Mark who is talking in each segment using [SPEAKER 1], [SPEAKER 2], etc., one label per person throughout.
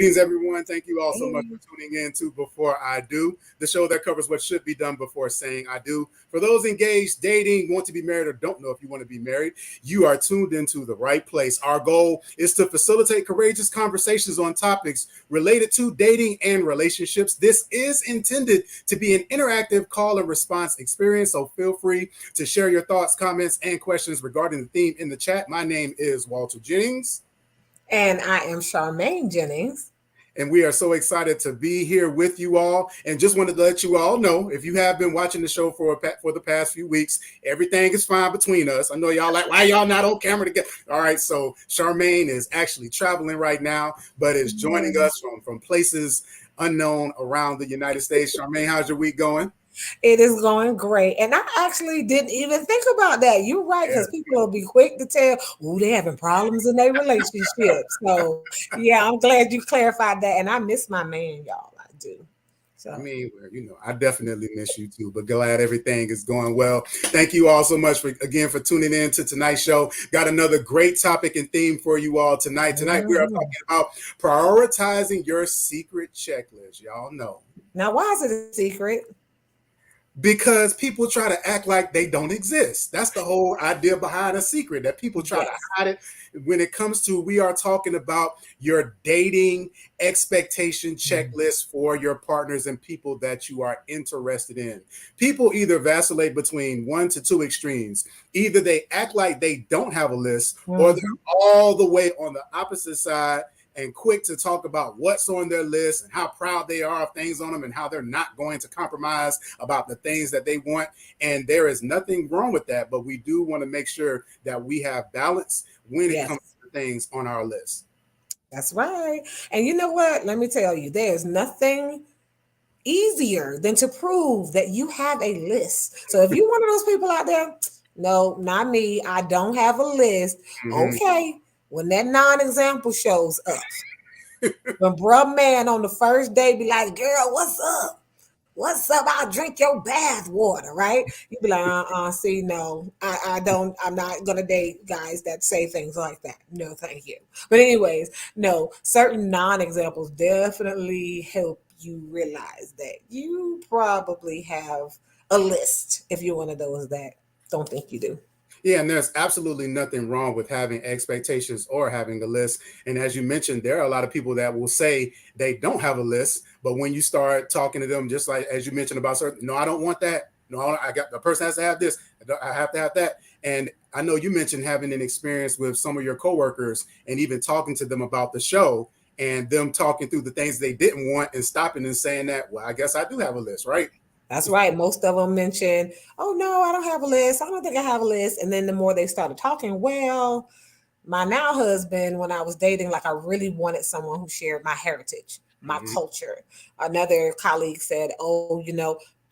[SPEAKER 1] Greetings, everyone. Thank you all so much
[SPEAKER 2] Hey.
[SPEAKER 1] for tuning in to Before I Do, the show that covers what should be done before saying I do. For those engaged, dating, want to be married, or don't know if you want to be married, you are tuned into the right place. Our goal is to facilitate courageous conversations on topics related to dating and relationships. This is intended to be an interactive call and response experience, so feel free to share your thoughts, comments, and questions regarding the theme in the chat. My name is Walter Jennings.
[SPEAKER 2] And I am Charmaine Jennings.
[SPEAKER 1] And we are so excited to be here with you all. And just wanted to let you all know, if you have been watching the show for the past few weeks, everything is fine between us. I know y'all like, why y'all not on camera together? All right, so Charmaine is actually traveling right now, but is joining us from places unknown around the United States. Charmaine, how's your week going?
[SPEAKER 2] It is going great. And I actually didn't even think about that. You're right, because people will be quick to tell, oh, they're having problems in their relationship. So, yeah, I'm glad you clarified that. And I miss my man, y'all. I do. So.
[SPEAKER 1] I mean, I definitely miss you too, but glad everything is going well. Thank you all so much for tuning in to tonight's show. Got another great topic and theme for you all tonight. Tonight we are talking about prioritizing your secret checklist. Y'all know.
[SPEAKER 2] Now, why is it a secret?
[SPEAKER 1] Because people try to act like they don't exist. That's the whole idea behind a secret, that people try to hide it. When it comes to, we are talking about your dating expectation checklist for your partners and people that you are interested in. People either vacillate between one to two extremes. Either they act like they don't have a list, or they're all the way on the opposite side and quick to talk about what's on their list and how proud they are of things on them and how they're not going to compromise about the things that they want. And there is nothing wrong with that, but we do want to make sure that we have balance when it comes to things on our list.
[SPEAKER 2] That's right. And you know what? Let me tell you, there's nothing easier than to prove that you have a list. So if you're one of those people out there, no, not me, I don't have a list. Okay. When that non-example shows up, when bruh man on the first day be like, girl, what's up? What's up? I'll drink your bath water, right? You be like, see, no, I don't, I'm not gonna date guys that say things like that. No, thank you. But anyways, no, certain non-examples definitely help you realize that you probably have a list if you're one of those that don't think you do.
[SPEAKER 1] Yeah, and there's absolutely nothing wrong with having expectations or having a list. And as you mentioned, there are a lot of people that will say they don't have a list, but when you start talking to them, just like as you mentioned about certain, no, I don't want that. No, I got the person has to have this. I have to have that. And I know you mentioned having an experience with some of your coworkers and even talking to them about the show and them talking through the things they didn't want and stopping and saying that, well, I guess I do have a list, right?
[SPEAKER 2] That's right. Most of them mention, oh, no, I don't have a list. I don't think I have a list. And then the more they started talking, well, my now husband, when I was dating, like I really wanted someone who shared my heritage, my culture. Another colleague said, oh,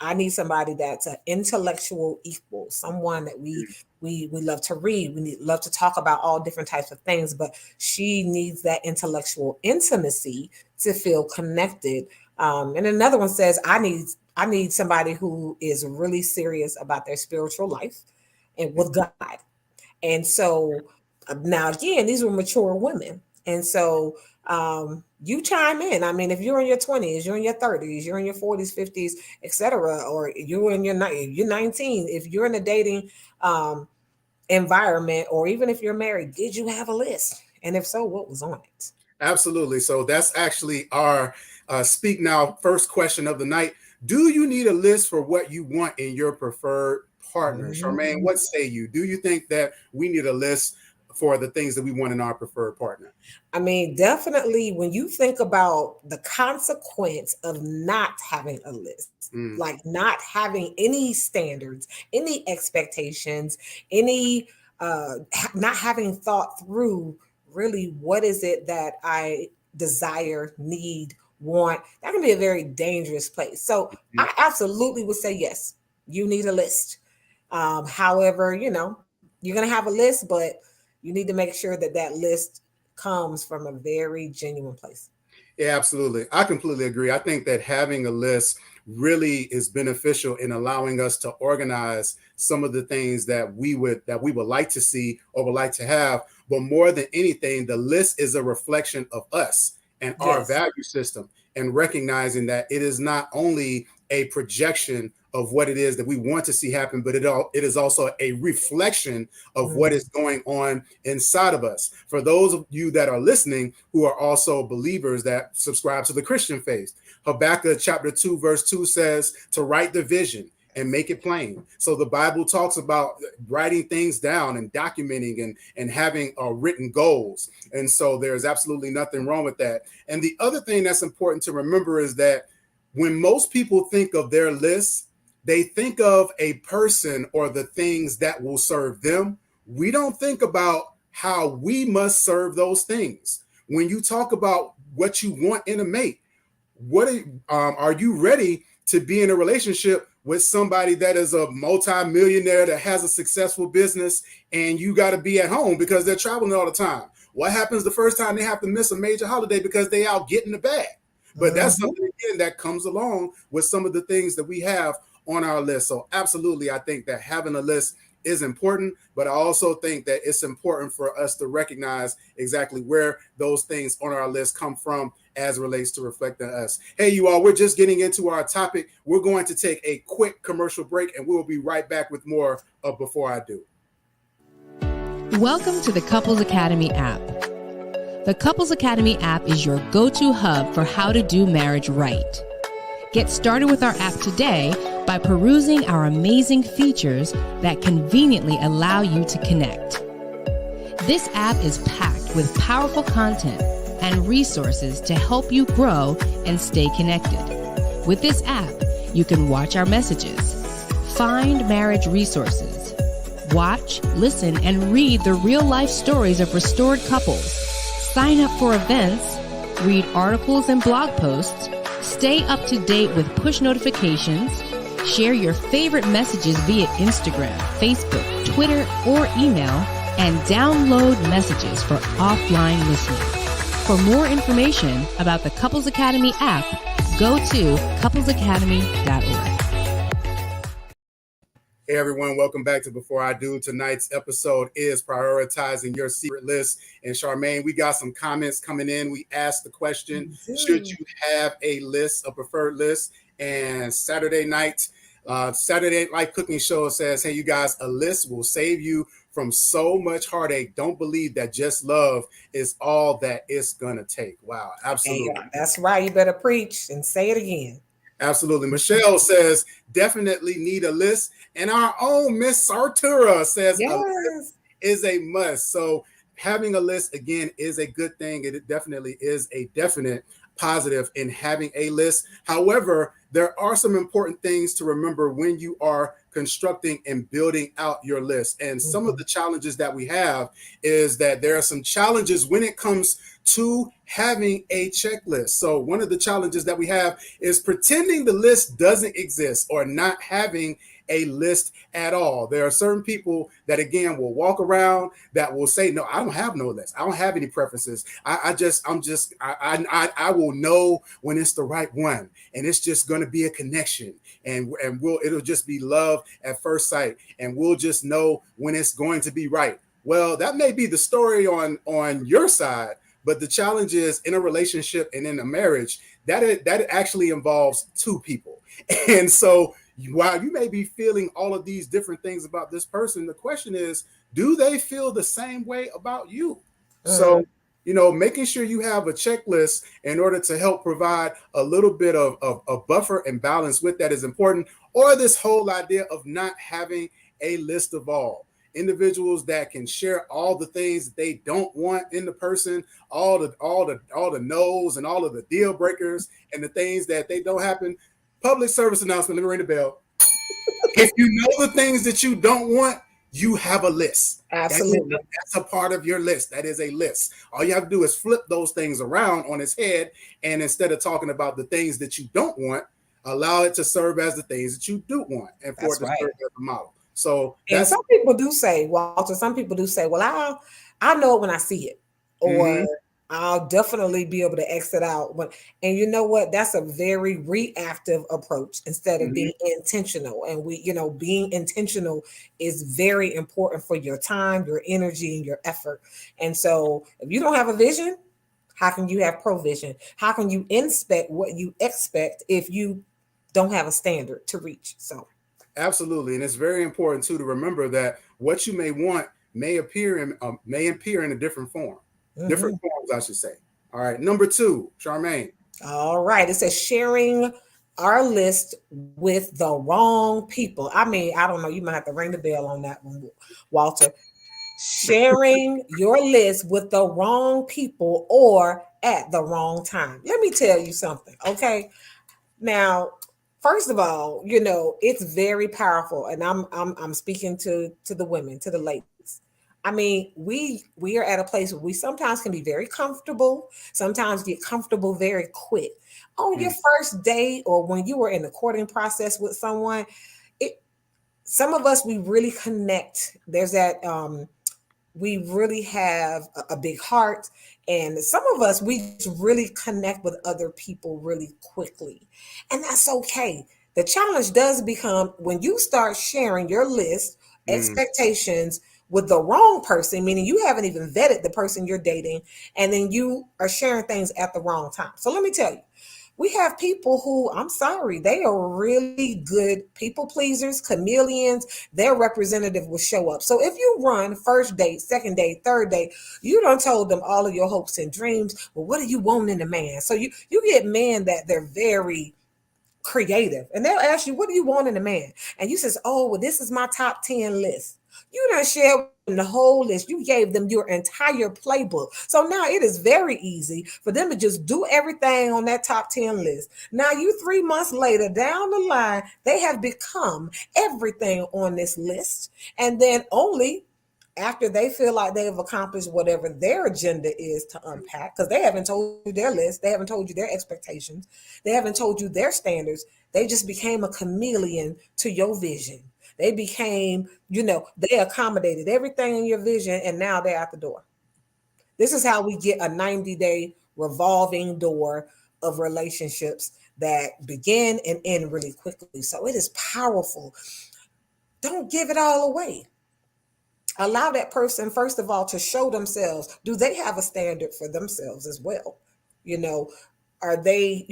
[SPEAKER 2] I need somebody that's an intellectual equal, someone that we love to read. We love to talk about all different types of things, but she needs that intellectual intimacy to feel connected. And another one says, I need somebody who is really serious about their spiritual life and with God. And so now again, these were mature women. And so you chime in. I mean, if you're in your 20s, you're in your 30s, you're in your 40s, 50s, etc., or you're in you're 19, if you're in a dating environment, or even if you're married, did you have a list? And if so, what was on it?
[SPEAKER 1] Absolutely. So that's actually our Speak Now first question of the night. Do you need a list for what you want in your preferred partner? Charmaine, what say you? Do you think that we need a list for the things that we want in our preferred partner?
[SPEAKER 2] I mean, definitely when you think about the consequence of not having a list, like not having any standards, any expectations, any not having thought through really what is it that I desire, need, want, that can be a very dangerous place. So I absolutely would say yes, you need a list. However, you're going to have a list, but you need to make sure that that list comes from a very genuine place.
[SPEAKER 1] Yeah, absolutely. I completely agree. I think that having a list really is beneficial in allowing us to organize some of the things that we would like to see or would like to have. But more than anything, the list is a reflection of us and our
[SPEAKER 2] Yes.
[SPEAKER 1] value system, and recognizing that it is not only a projection of what it is that we want to see happen, but it is also a reflection of what is going on inside of us. For those of you that are listening who are also believers that subscribe to the Christian faith, Habakkuk chapter 2 verse 2 says to write the vision and make it plain. So the Bible talks about writing things down and documenting and having written goals. And so there's absolutely nothing wrong with that. And the other thing that's important to remember is that when most people think of their list, they think of a person or the things that will serve them. We don't think about how we must serve those things. When you talk about what you want in a mate, what are you ready to be in a relationship with somebody that is a multi-millionaire that has a successful business, and you got to be at home because they're traveling all the time? What happens the first time they have to miss a major holiday because they out getting the bag? But that's something, again, that comes along with some of the things that we have on our list. So absolutely, I think that having a list is important, but I also think that it's important for us to recognize exactly where those things on our list come from as it relates to reflecting us. Hey, you all, we're just getting into our topic. We're going to take a quick commercial break, and we'll be right back with more of Before I Do.
[SPEAKER 3] Welcome to the Couples Academy app. The Couples Academy app is your go-to hub for how to do marriage right. Get started with our app today by perusing our amazing features that conveniently allow you to connect. This app is packed with powerful content and resources to help you grow and stay connected. With this app, you can watch our messages, find marriage resources, watch, listen, and read the real-life stories of restored couples, sign up for events, read articles and blog posts, stay up to date with push notifications, share your favorite messages via Instagram, Facebook, Twitter, or email, and download messages for offline listening. For more information about the Couples Academy app, go to couplesacademy.org.
[SPEAKER 1] Hey everyone, welcome back to Before I Do. Tonight's episode is prioritizing your secret list. And Charmaine, we got some comments coming in. We asked the question, should you have a list, a preferred list? And Saturday Night Cooking Show says, hey, you guys, a list will save you from so much heartache. Don't believe that just love is all that it's going to take. Wow, absolutely.
[SPEAKER 2] That's right. You better preach and say it again.
[SPEAKER 1] Absolutely. Michelle says, definitely need a list. And our own Miss Sartura says,
[SPEAKER 2] yes,
[SPEAKER 1] a list is a must. So having a list, again, is a good thing. It definitely is a definite positive in having a list. However, there are some important things to remember when you are constructing and building out your list. And some of the challenges that we have is that there are some challenges when it comes to having a checklist. So one of the challenges that we have is pretending the list doesn't exist or not having a list at all. There are certain people that, again, will walk around that will say, no, I don't have no list. I don't have any preferences. I will know when it's the right one, and it's just going to be a connection, and it'll just be love at first sight, and we'll just know when it's going to be right. Well, that may be the story on your side, but the challenge is in a relationship and in a marriage that it actually involves two people. And so while you may be feeling all of these different things about this person, the question is, do they feel the same way about you? So, making sure you have a checklist in order to help provide a little bit of buffer and balance with that is important. Or this whole idea of not having a list of all. Individuals that can share all the things that they don't want in the person, all the no's and all of the deal breakers and the things that they don't happen. Public service announcement. Let me ring the bell. If you know the things that you don't want, you have a list.
[SPEAKER 2] Absolutely.
[SPEAKER 1] That's a part of your list. That is a list. All you have to do is flip those things around on its head. And instead of talking about the things that you don't want, allow it to serve as the things that you do want and for it to serve as a model. So
[SPEAKER 2] some people do say, Walter, well, I'll know it when I see it. Or I'll definitely be able to exit out. And you know what? That's a very reactive approach instead of being intentional. And being intentional is very important for your time, your energy, and your effort. And so if you don't have a vision, How can you have provision? How can you inspect what you expect if you don't have a standard to reach? So
[SPEAKER 1] Absolutely, and it's very important too to remember that what you may want may appear in a different form, different
[SPEAKER 2] mhm.
[SPEAKER 1] forms, I should say. All right, number two, Charmaine.
[SPEAKER 2] All right. It says sharing our list with the wrong people. I mean, I don't know. You might have to ring the bell on that one, Walter. Sharing your list with the wrong people or at the wrong time. Let me tell you something, okay? Now, first of all, it's very powerful, and I'm speaking to the women, to the ladies. I mean, we are at a place where we sometimes can be very comfortable, sometimes get comfortable very quick. On your
[SPEAKER 1] Mm,
[SPEAKER 2] first date or when you were in the courting process with someone, it some of us we really connect. There's that we really have a big heart, and some of us we just really connect with other people really quickly, and that's okay. The challenge does become when you start sharing your list
[SPEAKER 1] mm,
[SPEAKER 2] expectations with the wrong person, meaning you haven't even vetted the person you're dating, and then you are sharing things at the wrong time. So let me tell you, we have people who, I'm sorry, they are really good people pleasers, chameleons. Their representative will show up. So if you run first date, second date, third date, you done told them all of your hopes and dreams. Well, what do you want in a man? So you get men that they're very creative, and they'll ask you, what do you want in a man? And you says, oh, well, this is my top 10 list. You done shared the whole list. You gave them your entire playbook. So now it is very easy for them to just do everything on that top 10 list. Now you 3 months later down the line, they have become everything on this list. And then only after they feel like they've accomplished whatever their agenda is to unpack, because they haven't told you their list, they haven't told you their expectations, they haven't told you their standards. They just became a chameleon to your vision. They became, they accommodated everything in your vision, and now they're at the door. This is how we get a 90-day revolving door of relationships that begin and end really quickly. So it is powerful. Don't give it all away. Allow that person, first of all, to show themselves. Do they have a standard for themselves as well? You know, are they,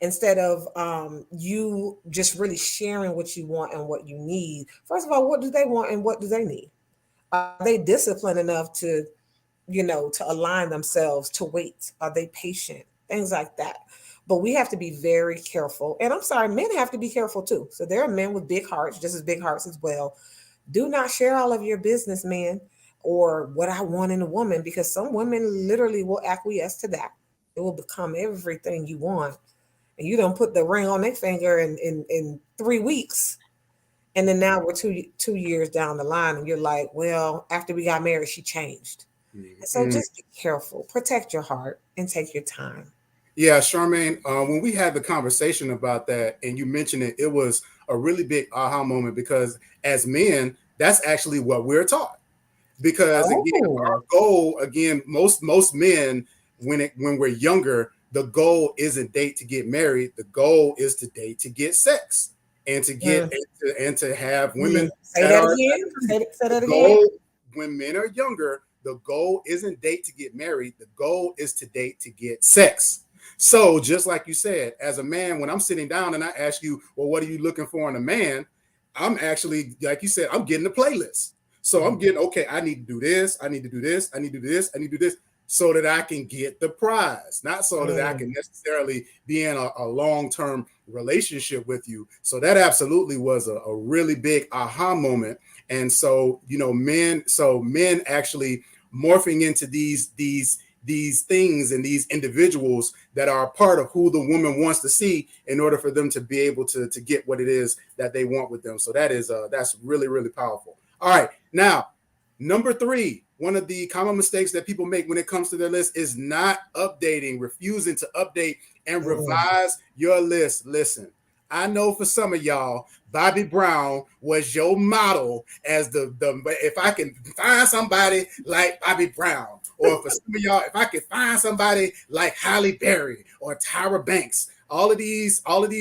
[SPEAKER 2] instead of you just really sharing what you want and what you need, first of all, what do they want and what do they need? Are they disciplined enough to align themselves to wait? Are they patient? Things like that. But we have to be very careful. And I'm sorry, men have to be careful too. So there are men with big hearts, just as big hearts as well. Do not share all of your business, man, or what I want in a woman, because some women literally will acquiesce to that. It will become everything you want. And you don't put the ring on their finger in 3 weeks. And then now we're two years down the line, and you're like, well, after we got married, she changed.
[SPEAKER 1] mm,
[SPEAKER 2] And so
[SPEAKER 1] mm.
[SPEAKER 2] just be careful, protect your heart, and take your time.
[SPEAKER 1] Yeah, Charmaine, when we had the conversation about that and you mentioned it, it was a really big aha moment because as men, that's actually what we're taught. Because again, our
[SPEAKER 2] Oh,
[SPEAKER 1] goal, again, most men, when we're younger, the goal isn't date to get married. The goal is to date to get sex and to get
[SPEAKER 2] mm,
[SPEAKER 1] and to have women
[SPEAKER 2] say
[SPEAKER 1] that
[SPEAKER 2] that
[SPEAKER 1] are
[SPEAKER 2] again. Say
[SPEAKER 1] the
[SPEAKER 2] that again.
[SPEAKER 1] goal when men are younger, the goal isn't date to get married. The goal is to date to get sex. So just like you said, as a man, when I'm sitting down and I ask you, well, what are you looking for in a man? I'm actually, like you said, I'm getting a playlist. So I'm getting, okay, I need to do this, I need to do this, I need to do this, I need to do this, so that I can get the prize, not so that I
[SPEAKER 2] Mm,
[SPEAKER 1] can necessarily be in a long-term relationship with you. So that absolutely was a really big aha moment. And so, men actually morphing into these things and these individuals that are a part of who the woman wants to see in order for them to be able to get what it is that they want with them. So that's really, really powerful. All right, now number three, one of the common mistakes that people make when it comes to their list is not updating, refusing to update and
[SPEAKER 2] mm.
[SPEAKER 1] revise your list. Listen, I know for some of y'all, Bobby Brown was your model as the if I can find somebody like Bobby Brown, or for some of y'all, if I can find somebody like Halle Berry or Tyra Banks, all of these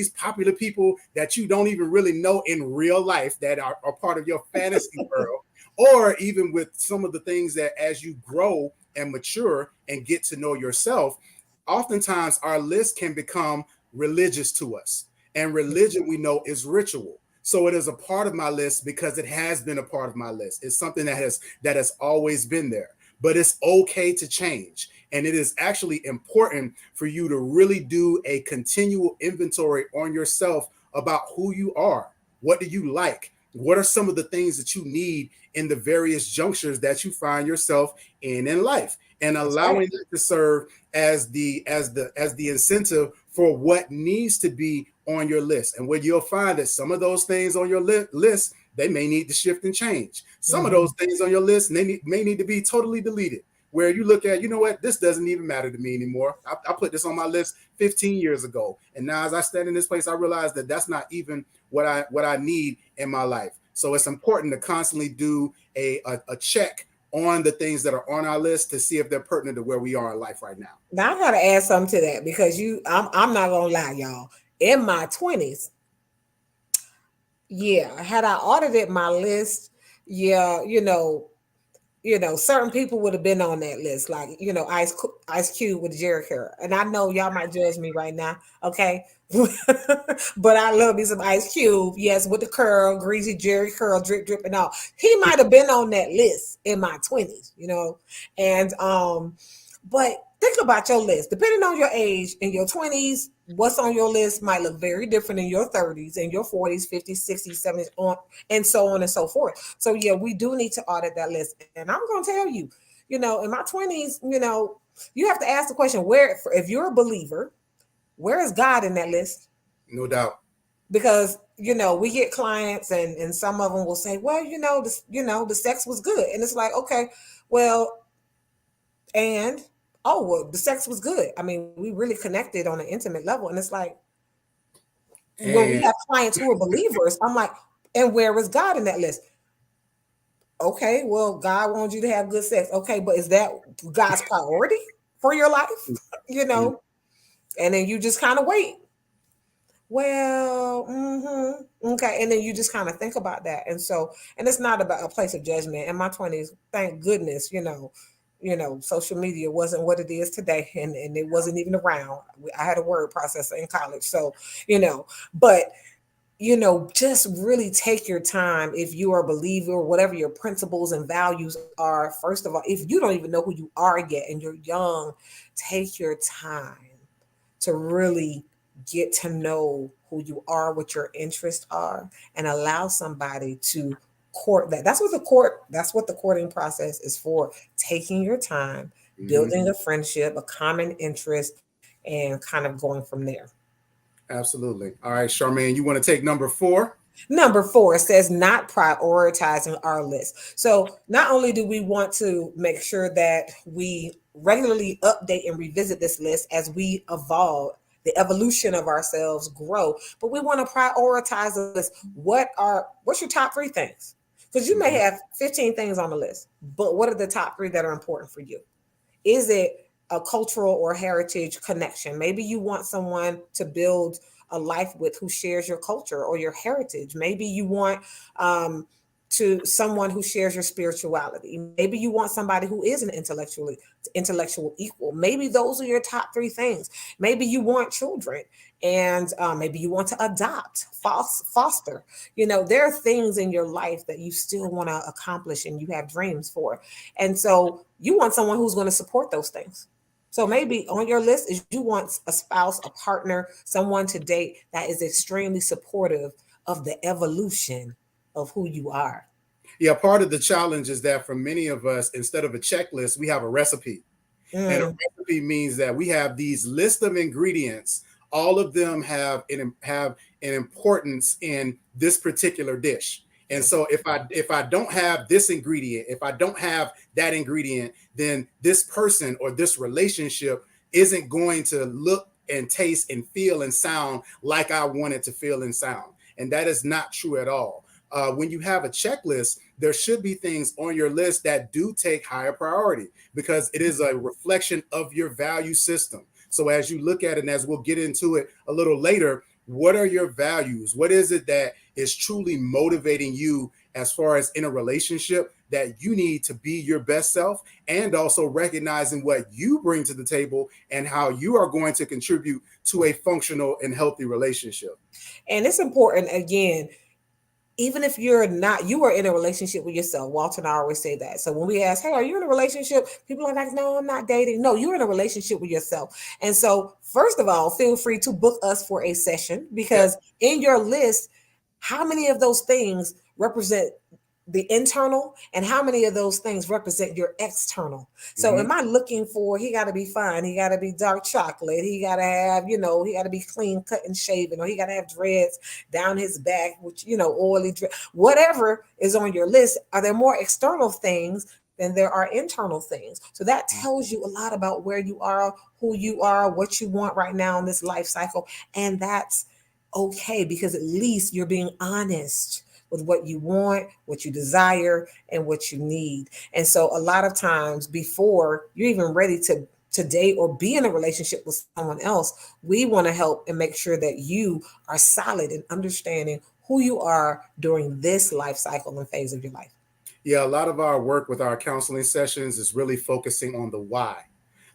[SPEAKER 1] popular people that you don't even really know in real life that are part of your fantasy world, or even with some of the things that as you grow and mature and get to know yourself, oftentimes our list can become religious to us. And religion, we know, is ritual. So it is a part of my list because it has been a part of my list. It's something that has always been there. But it's okay to change. And it is actually important for you to really do a continual inventory on yourself about who you are. What do you like? What are some of the things that you need in the various junctures that you find yourself in life, and allowing it to serve as the incentive for what needs to be on your list. And where you'll find that some of those things on your list, they may need to shift and change. Some of those things on your list may need to be totally deleted, where you look at, you know what, this doesn't even matter to me anymore. I put this on my list 15 years ago. And now as I stand in this place, I realize that that's not even what I need in my life. So it's important to constantly do a check on the things that are on our list to see if they're pertinent to where we are in life right now.
[SPEAKER 2] Now I gotta add something to that, because I'm not gonna lie, y'all. In my 20s, yeah, had I audited my list, yeah, certain people would have been on that list, like, Ice Cube with Jerry Curl. And I know y'all might judge me right now, okay? But I love me some Ice Cube, yes, with the curl, greasy Jerry Curl, drip, drip, and all. He might have been on that list in my 20s, and but think about your list. Depending on your age, in your 20s, what's on your list might look very different in your 30s, in your 40s, 50s, 60s, 70s, and so on and so forth. So yeah, we do need to audit that list. And I'm going to tell you, in my 20s, you have to ask the question, if you're a believer, where is God in that list?
[SPEAKER 1] No doubt.
[SPEAKER 2] Because we get clients, and some of them will say, well, the sex was good, and it's like, okay, well, and well, the sex was good. I mean, we really connected on an intimate level. And it's like, when we have clients who are believers, I'm like, and where is God in that list? Okay, well, God wants you to have good sex. Okay, but is that God's priority for your life? And then you just kind of wait. Well, okay. And then you just kind of think about that. And it's not about a place of judgment. In my 20s, thank goodness, social media wasn't what it is today, and it wasn't even around. I had a word processor in college. So, but, just really take your time. If you are a believer, whatever your principles and values are, first of all, if you don't even know who you are yet and you're young, take your time to really get to know who you are, what your interests are, and allow somebody to court that. That's what the courting process is for. Taking your time, building a friendship, a common interest, and kind of going from there.
[SPEAKER 1] Absolutely. All right, Charmaine, you want to take number 4?
[SPEAKER 2] Number 4 says not prioritizing our list. So not only do we want to make sure that we regularly update and revisit this list as we evolve, the evolution of ourselves grow, but we want to prioritize the list. What's your top 3 things? Because you may have 15 things on the list, but what are the top 3 that are important for you? Is it a cultural or heritage connection? Maybe you want someone to build a life with who shares your culture or your heritage. Maybe you want to someone who shares your spirituality. Maybe you want somebody who is an intellectual equal. Maybe those are your top 3 things. Maybe you want children, and maybe you want to adopt, foster. There are things in your life that you still want to accomplish and you have dreams for. And so you want someone who's going to support those things. So maybe on your list is you want a spouse, a partner, someone to date that is extremely supportive of the evolution of who you are.
[SPEAKER 1] Yeah, part of the challenge is that for many of us, instead of a checklist, we have a recipe. And a recipe means that we have these list of ingredients. All of them have an importance in this particular dish. And so if I don't have this ingredient, if I don't have that ingredient, then this person or this relationship isn't going to look and taste and feel and sound like I want it to feel and sound. And that is not true at all. When you have a checklist, there should be things on your list that do take higher priority because it is a reflection of your value system. So as you look at it, and as we'll get into it a little later, what are your values? What is it that is truly motivating you as far as in a relationship that you need to be your best self, and also recognizing what you bring to the table and how you are going to contribute to a functional and healthy relationship.
[SPEAKER 2] And it's important, again, even if you're not, you are in a relationship with yourself. Walter and I always say that. So when we ask, hey, are you in a relationship? People are like, no, I'm not dating. No, you're in a relationship with yourself. And so, first of all, feel free to book us for a session, because in your list, how many of those things represent the internal, and how many of those things represent your external? So am I looking for, he got to be fine, he got to be dark chocolate, he got to have, he got to be clean cut and shaven, or he got to have dreads down his back, which, oily, whatever is on your list? Are there more external things than there are internal things? So that tells you a lot about where you are, who you are, what you want right now in this life cycle. And that's okay, because at least you're being honest with what you want, what you desire, and what you need. And so a lot of times, before you're even ready to date or be in a relationship with someone else, we want to help and make sure that you are solid in understanding who you are during this life cycle and phase of your life.
[SPEAKER 1] Yeah, a lot of our work with our counseling sessions is really focusing on the why.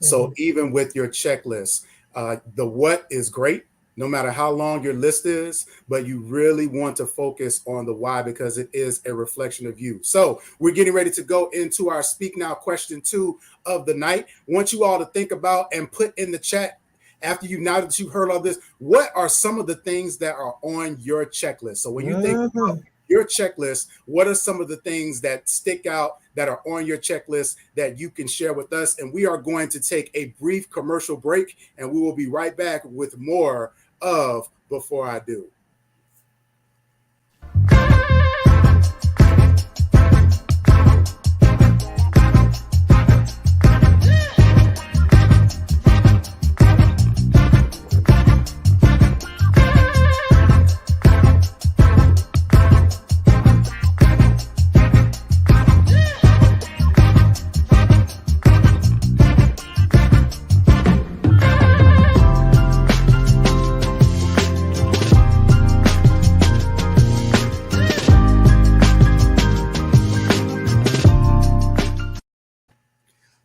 [SPEAKER 1] So even with your checklist, the what is great, no matter how long your list is, but you really want to focus on the why, because it is a reflection of you. So we're getting ready to go into our Speak Now question 2 of the night. I want you all to think about and put in the chat, now that you've heard all this, what are some of the things that are on your checklist? So when you think about your checklist, what are some of the things that stick out that are on your checklist that you can share with us? And we are going to take a brief commercial break, and we will be right back with more of Before I Do.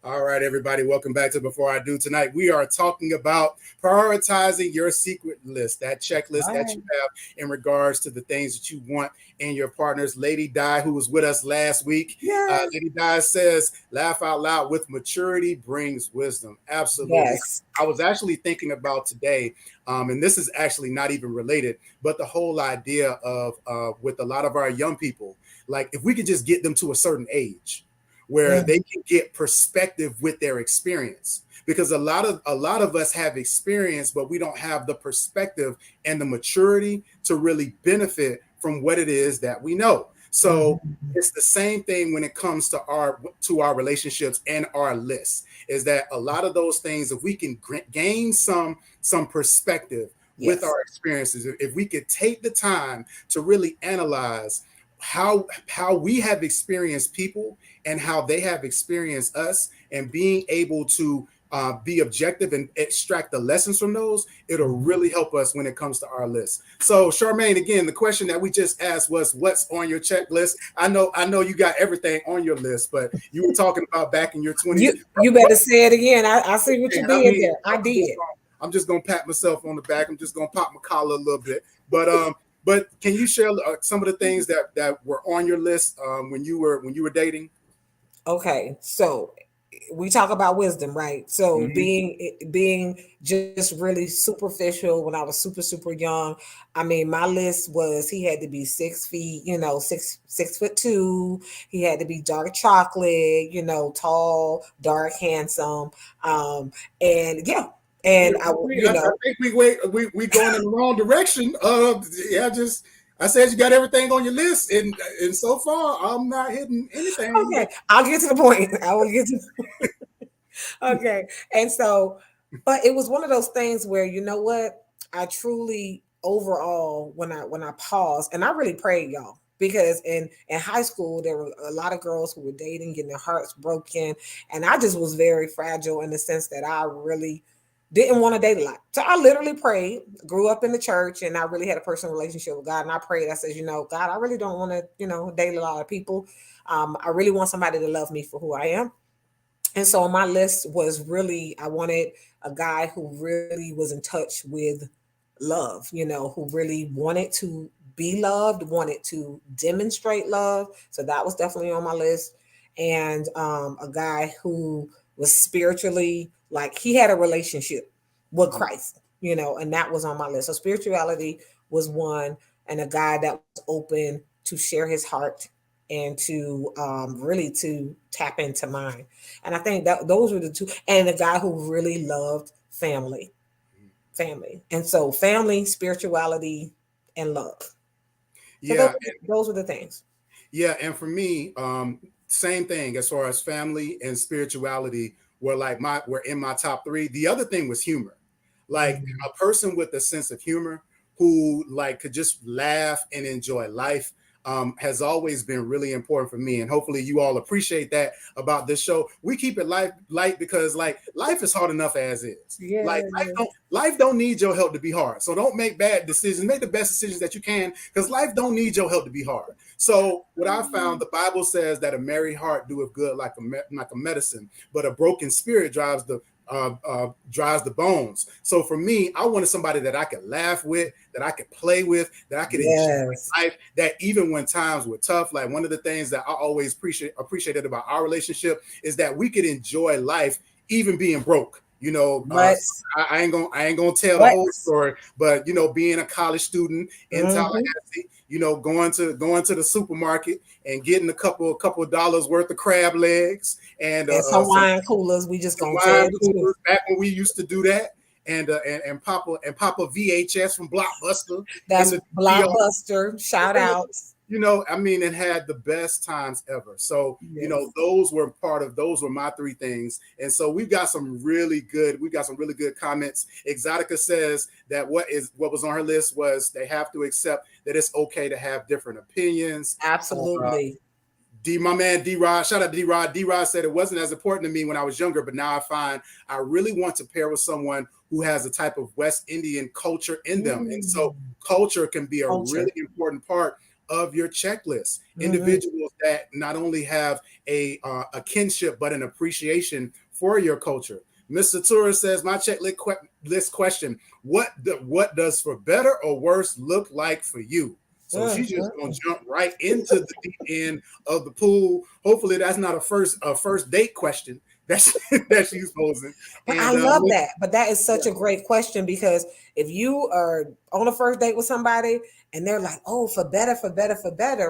[SPEAKER 1] All right, everybody, welcome back to Before I Do. Tonight, we are talking about prioritizing your secret list, that checklist that you have in regards to the things that you want in your partners. Lady Di, who was with us last week, Lady Di says, laugh out loud, with maturity brings wisdom. Absolutely.
[SPEAKER 2] Yes.
[SPEAKER 1] I was actually thinking about today, and this is actually not even related, but the whole idea of with a lot of our young people, like if we could just get them to a certain age where they can get perspective with their experience, because a lot of us have experience, but we don't have the perspective and the maturity to really benefit from what it is that we know. So it's the same thing when it comes to our relationships and our lists, is that a lot of those things, if we can gain some perspective with our experiences, if we could take the time to really analyze how we have experienced people and how they have experienced us, and being able to be objective and extract the lessons from those, it'll really help us when it comes to our list. So Charmaine, again, the question that we just asked was, what's on your checklist? I know you got everything on your list, but you were talking about back in your 20s.
[SPEAKER 2] You better say it again. I see what you did there. I did.
[SPEAKER 1] I'm just gonna pat myself on the back. I'm just gonna pop my collar a little bit. But can you share some of the things that were on your list when you were dating?
[SPEAKER 2] Okay, so we talk about wisdom, right? So being just really superficial when I was super young. I mean, my list was, he had to be 6 feet, 6'2". He had to be dark chocolate, tall, dark, handsome, and yeah. And
[SPEAKER 1] I think we going in the wrong direction. I said you got everything on your list, and so far I'm not hitting anything.
[SPEAKER 2] Okay, I'll get to the point. I will get to. Okay, and so, but it was one of those things where, you know what, I truly, overall, when I paused, and I really prayed, y'all, because in high school there were a lot of girls who were dating, getting their hearts broken, and I just was very fragile in the sense that I really didn't want to date a lot. So I literally prayed, grew up in the church, and I really had a personal relationship with God. And I prayed, I said, God, I really don't want to, date a lot of people. I really want somebody to love me for who I am. And so my list was really, I wanted a guy who really was in touch with love, who really wanted to be loved, wanted to demonstrate love. So that was definitely on my list. And a guy who was spiritually, like he had a relationship with Christ, and that was on my list. So spirituality was one, and a guy that was open to share his heart and to really to tap into mine. And I think that those were the two. And a guy who really loved family. And so family, spirituality, and love. So
[SPEAKER 1] Yeah,
[SPEAKER 2] those were the things.
[SPEAKER 1] yeah, and for me, same thing as far as family and spirituality were in my top three. The other thing was humor, like
[SPEAKER 2] Mhm.
[SPEAKER 1] a person with a sense of humor who like could just laugh and enjoy life. Has always been really important for me, and hopefully you all appreciate that about this show. We keep it light because like life is hard enough as is.
[SPEAKER 2] Yeah.
[SPEAKER 1] Like life don't need your help to be hard. So don't make bad decisions. Make the best decisions that you can, because life don't need your help to be hard. So what I found, the Bible says that a merry heart doeth good like a medicine, but a broken spirit drives the bones. So for me, I wanted somebody that I could laugh with, that I could play with, that I could enjoy
[SPEAKER 2] Yes.
[SPEAKER 1] life. That even when times were tough, like one of the things that I always appreciated about our relationship is that we could enjoy life even being broke.
[SPEAKER 2] But
[SPEAKER 1] I ain't gonna tell the
[SPEAKER 2] what?
[SPEAKER 1] whole story, but being a college student in
[SPEAKER 2] Mhm.
[SPEAKER 1] Tallahassee, going to the supermarket and getting a couple of dollars worth of crab legs and
[SPEAKER 2] And some
[SPEAKER 1] some
[SPEAKER 2] wine coolers. We just gonna tell
[SPEAKER 1] wine
[SPEAKER 2] the truth.
[SPEAKER 1] coolers back when we used to do that, and Papa VHS from Blockbuster in
[SPEAKER 2] That's
[SPEAKER 1] the DVR.
[SPEAKER 2] Blockbuster. Shout outs.
[SPEAKER 1] I mean, it had the best times ever. So,
[SPEAKER 2] Yes.
[SPEAKER 1] those were my three things. And so we got some really good comments. Exotica says that what was on her list was they have to accept that it's okay to have different opinions.
[SPEAKER 2] Absolutely.
[SPEAKER 1] My man D-Rod, shout out to D-Rod. D-Rod said it wasn't as important to me when I was younger, but now I find I really want to pair with someone who has a type of West Indian culture in them. And so culture can be a
[SPEAKER 2] Culture.
[SPEAKER 1] really important part of your checklist.
[SPEAKER 2] Mhm.
[SPEAKER 1] Individuals that not only have a kinship, but an appreciation for your culture. Mr. Tura says, my checklist question, what does for better or worse look like for you? So she's just gonna jump right into the deep end of the pool. Hopefully, that's not a first date question that she's posing.
[SPEAKER 2] But
[SPEAKER 1] And
[SPEAKER 2] I love that. But that is such a great question, because if you are on a first date with somebody and they're like, oh, for better,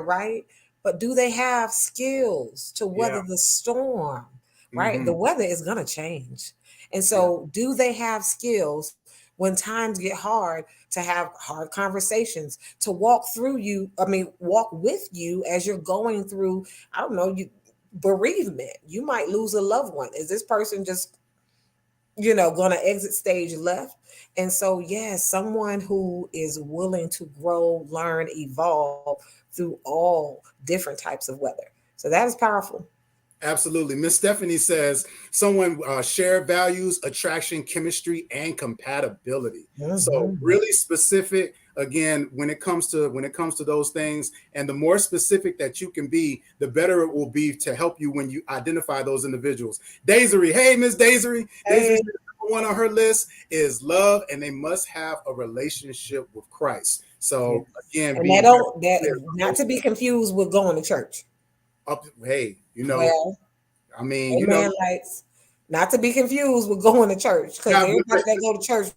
[SPEAKER 2] right? But do they have skills to weather the storm, right? The weather is going to change. And so, do they have skills when times get hard to have hard conversations, to walk with you as you're going through, I don't know, bereavement. You might lose a loved one. Is this person just gonna exit stage left? And so yes, someone who is willing to grow, learn, evolve through all different types of weather. So that is powerful.
[SPEAKER 1] Absolutely. Miss Stephanie says someone share values, attraction, chemistry, and compatibility. So really specific again when it comes to those things. And the more specific that you can be, the better it will be to help you when you identify those individuals. Desiree, hey Miss Desiree.
[SPEAKER 2] Hey.
[SPEAKER 1] Desiree, one on her list is love, and they must have a relationship with Christ. So again,
[SPEAKER 2] and not to be confused with going to church.
[SPEAKER 1] Hey,
[SPEAKER 2] Well,
[SPEAKER 1] I mean,
[SPEAKER 2] amen, lights. Not to be confused with going to church, because everybody that go to church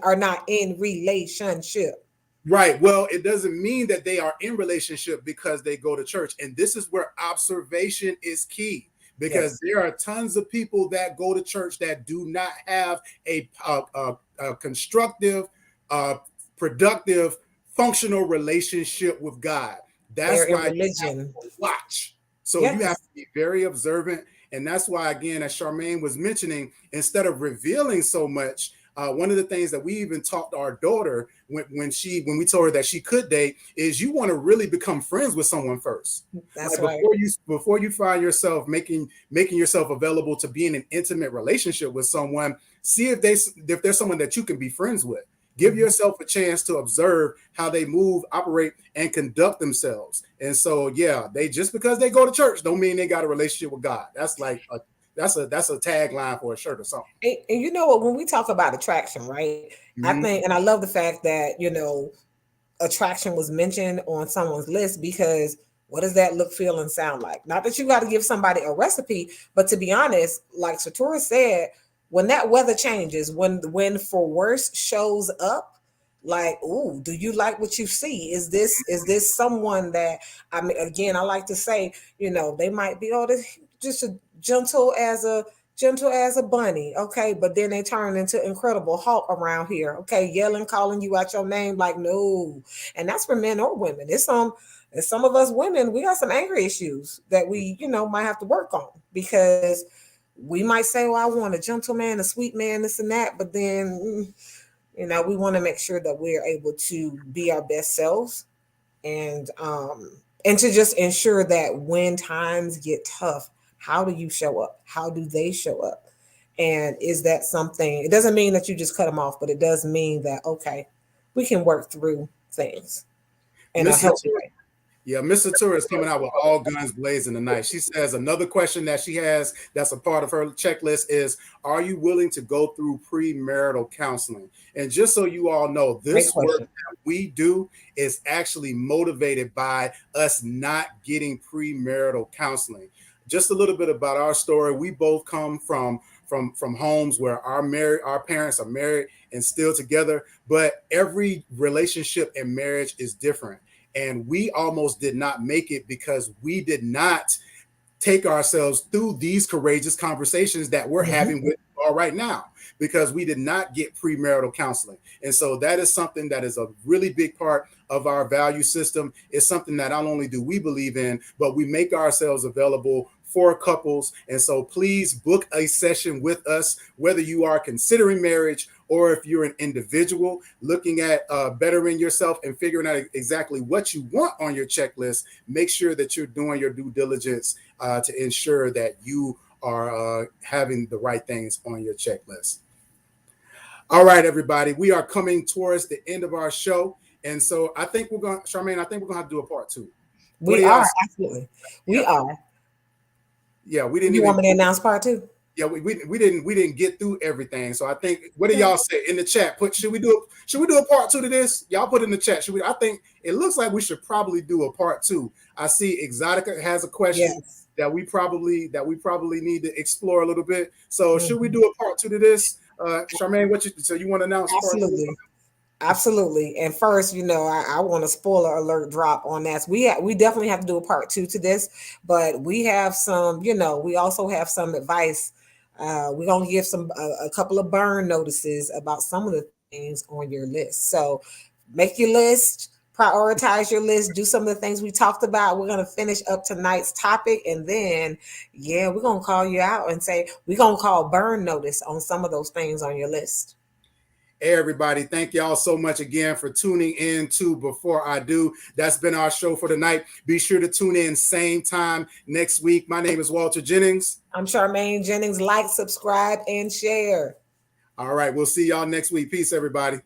[SPEAKER 2] are not in relationship.
[SPEAKER 1] Right. Well, it doesn't mean that they are in relationship because they go to church. And this is where observation is key, because there are tons of people that go to church that do not have a constructive, productive, functional relationship with God. That's why
[SPEAKER 2] religion.
[SPEAKER 1] Watch. So you have to be very observant. And that's why, again, as Charmaine was mentioning, instead of revealing so much, One of the things that we even taught our daughter when we told her that she could date is you want to really become friends with someone first.
[SPEAKER 2] That's
[SPEAKER 1] Like
[SPEAKER 2] right.
[SPEAKER 1] before you find yourself making yourself available to be in an intimate relationship with someone, see if there's someone that you can be friends with. Give yourself a chance to observe how they move, operate, and conduct themselves. And so, yeah, they just because they go to church don't mean they got a relationship with God. That's like that's a tagline for a shirt or something.
[SPEAKER 2] And you know what? When we talk about attraction, right? I think, and I love the fact that attraction was mentioned on someone's list, because what does that look, feel, and sound like? Not that you got to give somebody a recipe, but to be honest, like Satura said, when that weather changes, when the wind for worse shows up, like, ooh, do you like what you see? Is this someone that, I mean, again, I like to say, they might be, oh, this just a gentle as a bunny, okay, but then they turn into Incredible Hulk around here, okay, yelling, calling you out your name, like, no. And that's for men or women. It's some of us women, we got some anger issues that we might have to work on, because we might say, well, I want a gentleman, a sweet man, this and that, but then we want to make sure that we're able to be our best selves, and to just ensure that when times get tough, how do you show up? How do they show up? And is that something? It doesn't mean that you just cut them off, but it does mean that, okay, we can work through things in a
[SPEAKER 1] Mr.
[SPEAKER 2] healthy way.
[SPEAKER 1] Yeah, Mr. Tour is coming out with all guns blazing tonight. She says another question that she has that's a part of her checklist is, are you willing to go through premarital counseling? And just so you all know, this work that we do is actually motivated by us not getting premarital counseling. Just a little bit about our story. We both come from homes where our parents are married and still together, but every relationship and marriage is different. And we almost did not make it because we did not take ourselves through these courageous conversations that we're having with you all right now, because we did not get premarital counseling. And so that is something that is a really big part of our value system. It's something that not only do we believe in, but we make ourselves available for couples. And so please book a session with us, whether you are considering marriage or if you're an individual looking at bettering yourself and figuring out exactly what you want on your checklist. Make sure that you're doing your due diligence to ensure that you are having the right things on your checklist. All right, everybody, we are coming towards the end of our show. And so I think Charmaine, I think we're going to have to do a part 2.
[SPEAKER 2] We are, absolutely. We are.
[SPEAKER 1] Yeah, we didn't.
[SPEAKER 2] You want me to announce part 2?
[SPEAKER 1] Yeah, we didn't get through everything. So I think, what do y'all say in the chat? Should we do a part 2 to this? Y'all put in the chat. I think it looks like we should probably do a part 2. I see Exotica has a question that we probably need to explore a little bit. So should we do a part 2 to this? Charmaine, so you want to announce?
[SPEAKER 2] Absolutely.
[SPEAKER 1] Part 2?
[SPEAKER 2] Absolutely. And first, I want a spoiler alert drop on that. We definitely have to do a part 2 to this, but we have some, we also have some advice. We're going to give a couple of burn notices about some of the things on your list. So make your list, prioritize your list, do some of the things we talked about. We're going to finish up tonight's topic, and then, we're going to call you out and say, we're going to call burn notice on some of those things on your list.
[SPEAKER 1] Hey, everybody, thank y'all so much again for tuning in to Before I Do. That's been our show for tonight. Be sure to tune in same time next week. My name is Walter Jennings.
[SPEAKER 2] I'm Charmaine Jennings. Like, subscribe, and share.
[SPEAKER 1] All right, we'll see y'all next week. Peace, everybody.